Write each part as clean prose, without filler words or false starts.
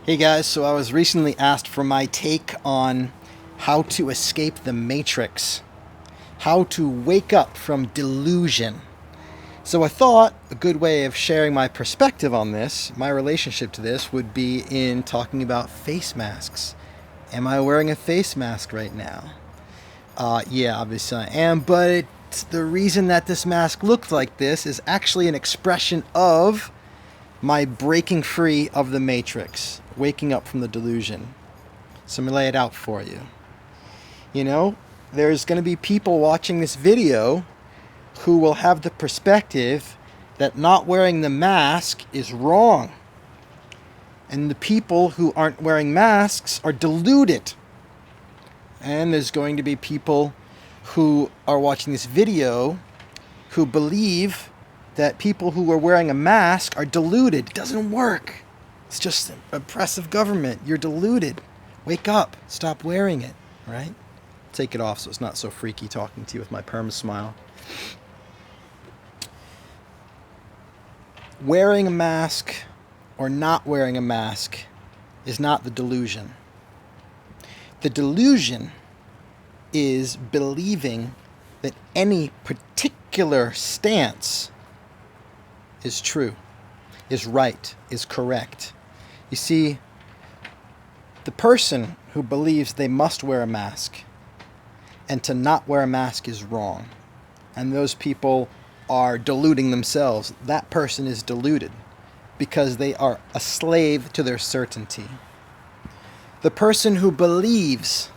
Hey guys, so I was recently asked for my take on how to escape the matrix, how to wake up from delusion. So I thought a good way of sharing my perspective on this, my relationship to this, would be in talking about face masks. Am I wearing a face mask right now? Yeah, obviously I am, but the reason that this mask looked like this is actually an expression of my breaking free of the matrix, waking up from the delusion. So I'm going to lay it out for you. You know, there's going to be people watching this video who will have the perspective that not wearing the mask is wrong. And the people who aren't wearing masks are deluded. And there's going to be people who are watching this video who believe that people who are wearing a mask are deluded. It doesn't work. It's just oppressive government. You're deluded. Wake up. Stop wearing it, right? Take it off so it's not so freaky talking to you with my perm smile. Wearing a mask or not wearing a mask is not the delusion. The delusion is believing that any particular stance is true, is right, is correct. You see, the person who believes they must wear a mask and to not wear a mask is wrong, and those people are deluding themselves, that person is deluded because they are a slave to their certainty. The person who believes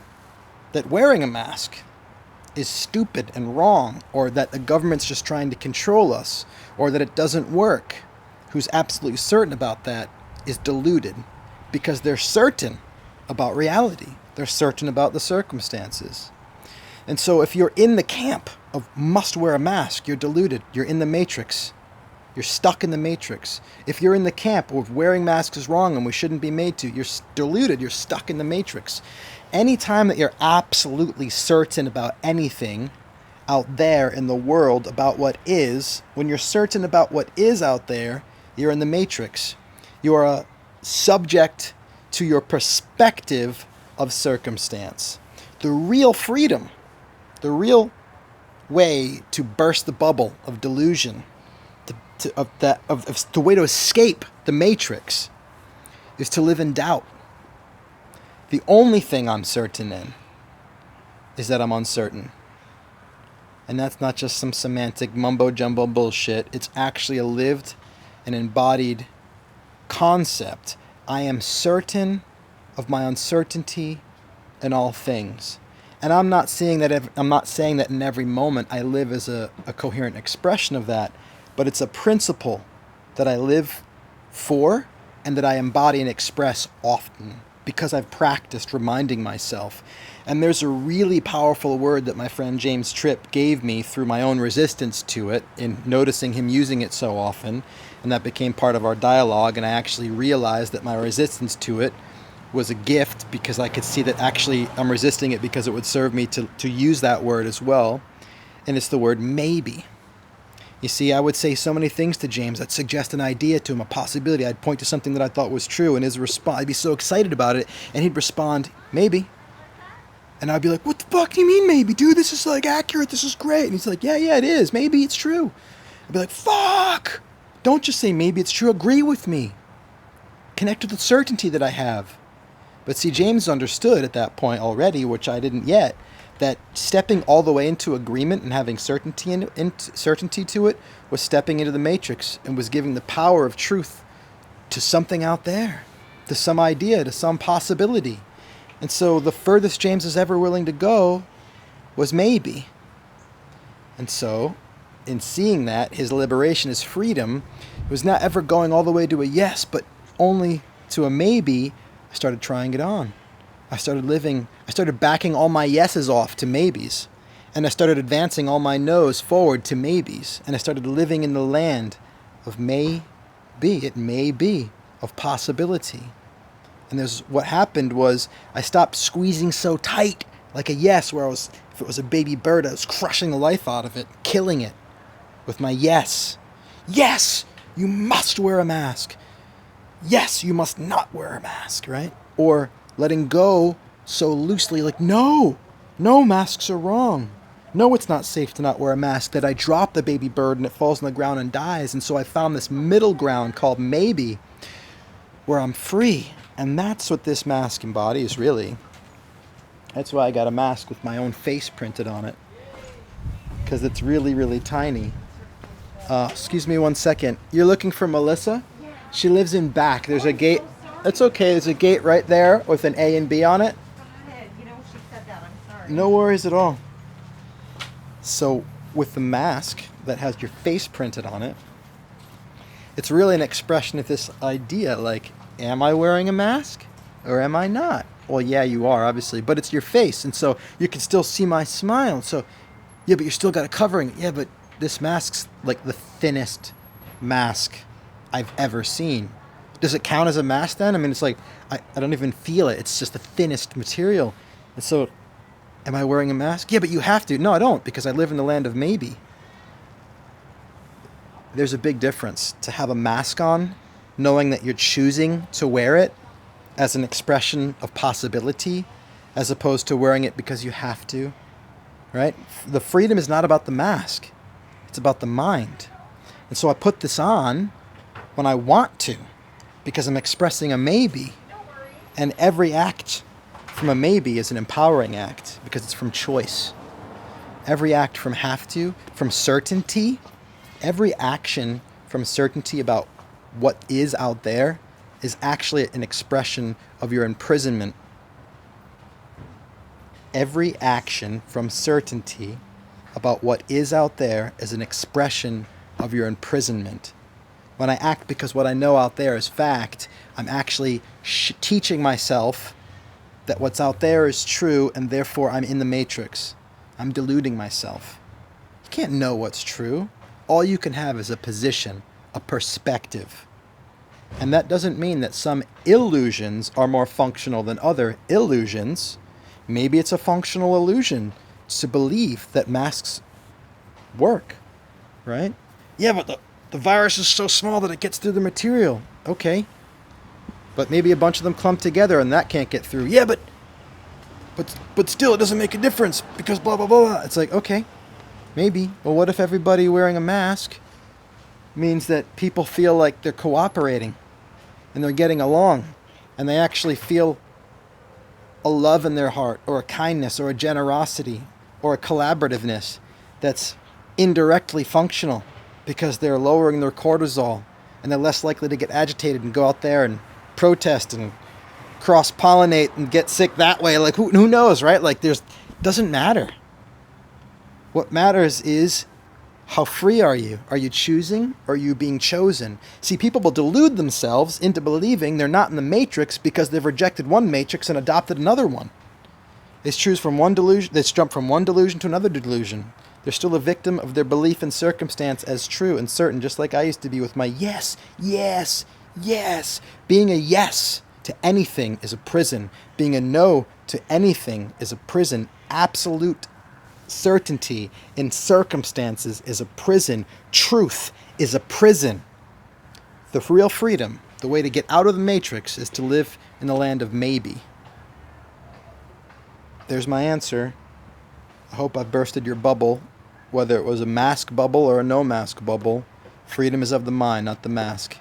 that wearing a mask is stupid and wrong, or that the government's just trying to control us, or that it doesn't work, who's absolutely certain about that, is deluded because they're certain about reality. They're certain about the circumstances. And so if you're in the camp of must wear a mask, you're deluded. You're in the matrix. You're stuck in the matrix. If you're in the camp of wearing masks is wrong and we shouldn't be made to, you're deluded. You're stuck in the matrix. Anytime that you're absolutely certain about anything out there in the world about what is, when you're certain about what is out there, you're in the matrix. You are a subject to your perspective of circumstance. The real freedom, the real way to burst the bubble of delusion, the way to escape the matrix, is to live in doubt. The only thing I'm certain in is that I'm uncertain. And that's not just some semantic mumbo-jumbo bullshit. It's actually a lived and embodied concept. I am certain of my uncertainty in all things. And I'm not saying that in every moment I live as a coherent expression of that, but it's a principle that I live for and that I embody and express often, because I've practiced reminding myself. And there's a really powerful word that my friend James Tripp gave me through my own resistance to it, in noticing him using it so often, and that became part of our dialogue, and I actually realized that my resistance to it was a gift, because I could see that actually I'm resisting it because it would serve me to use that word as well, and it's the word maybe. You see, I would say so many things to James that suggest an idea to him, a possibility. I'd point to something that I thought was true, and his response, I'd be so excited about it, and he'd respond, maybe. And I'd be like, what the fuck do you mean maybe, dude? This is like accurate, this is great. And he's like, yeah, it is, maybe it's true. I'd be like, fuck! Don't just say maybe it's true, agree with me. Connect with the certainty that I have. But see, James understood at that point already, which I didn't yet, that stepping all the way into agreement and having certainty to it was stepping into the matrix and was giving the power of truth to something out there, to some idea, to some possibility. And so the furthest James was ever willing to go was maybe. And so, in seeing that, his liberation, his freedom, was not ever going all the way to a yes, but only to a maybe. I started trying it on. I started backing all my yeses off to maybes. And I started advancing all my no's forward to maybes. And I started living in the land of may be, it may be, of possibility. And what happened was I stopped squeezing so tight, like a yes, where if it was a baby bird, I was crushing the life out of it, killing it with my yes. Yes, you must wear a mask. yes, you must not wear a mask, right? Or letting go so loosely, like, no, masks are wrong. No, it's not safe to not wear a mask, that I drop the baby bird and it falls on the ground and dies. And so I found this middle ground called maybe, where I'm free. And that's what this mask embodies, really. That's why I got a mask with my own face printed on it, because it's really, really tiny. Excuse me one second. You're looking for Melissa? She lives in back. There's a gate. That's okay. There's a gate right there with an A and B on it. You know, she said that. I'm sorry. No worries at all. So with the mask that has your face printed on it, it's really an expression of this idea, like, am I wearing a mask or am I not? Well, yeah, you are, obviously, but it's your face, and so you can still see my smile. So, yeah, but you still got a covering. Yeah, but this mask's like the thinnest mask I've ever seen. Does it count as a mask then? I mean, it's like, I don't even feel it. It's just the thinnest material. And so, am I wearing a mask? Yeah, but you have to. No, I don't, because I live in the land of maybe. There's a big difference to have a mask on, knowing that you're choosing to wear it as an expression of possibility, as opposed to wearing it because you have to, right? The freedom is not about the mask. It's about the mind. And so I put this on when I want to, because I'm expressing a maybe. And every act from a maybe is an empowering act, because it's from choice. Every act from have to, from certainty, every action from certainty about what is out there is actually an expression of your imprisonment. Every action from certainty about what is out there is an expression of your imprisonment. When I act because what I know out there is fact, I'm actually teaching myself that what's out there is true, and therefore I'm in the matrix. I'm deluding myself. You can't know what's true. All you can have is a position, a perspective. And that doesn't mean that some illusions are more functional than other illusions. Maybe it's a functional illusion to believe that masks work, right? Yeah, but the virus is so small that it gets through the material. Okay. But maybe a bunch of them clump together and that can't get through. Yeah, but still it doesn't make a difference because blah, blah, blah. It's like, okay, maybe. Well, what if everybody wearing a mask means that people feel like they're cooperating and they're getting along and they actually feel a love in their heart or a kindness or a generosity or a collaborativeness that's indirectly functional because they're lowering their cortisol and they're less likely to get agitated and go out there and protest and cross-pollinate and get sick that way. Like, who knows, right? Like, doesn't matter. What matters is, how free are you? Are you choosing or are you being chosen? See, people will delude themselves into believing they're not in the matrix because they've rejected one matrix and adopted another one. They choose from one delusion, they jump from one delusion to another delusion. They're still a victim of their belief in circumstance as true and certain, just like I used to be with my yes, yes, yes. Being a yes to anything is a prison. Being a no to anything is a prison. Absolute certainty in circumstances is a prison. Truth is a prison. The real freedom, the way to get out of the matrix, is to live in the land of maybe. There's my answer. I hope I've bursted your bubble, whether it was a mask bubble or a no mask bubble. Freedom is of the mind, not the mask.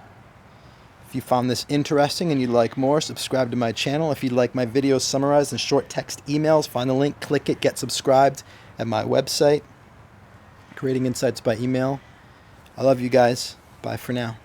If you found this interesting and you'd like more, subscribe to my channel. If you'd like my videos summarized in short text emails, find the link, click it, get subscribed at my website, Creating Insights by Email. I love you guys. Bye for now.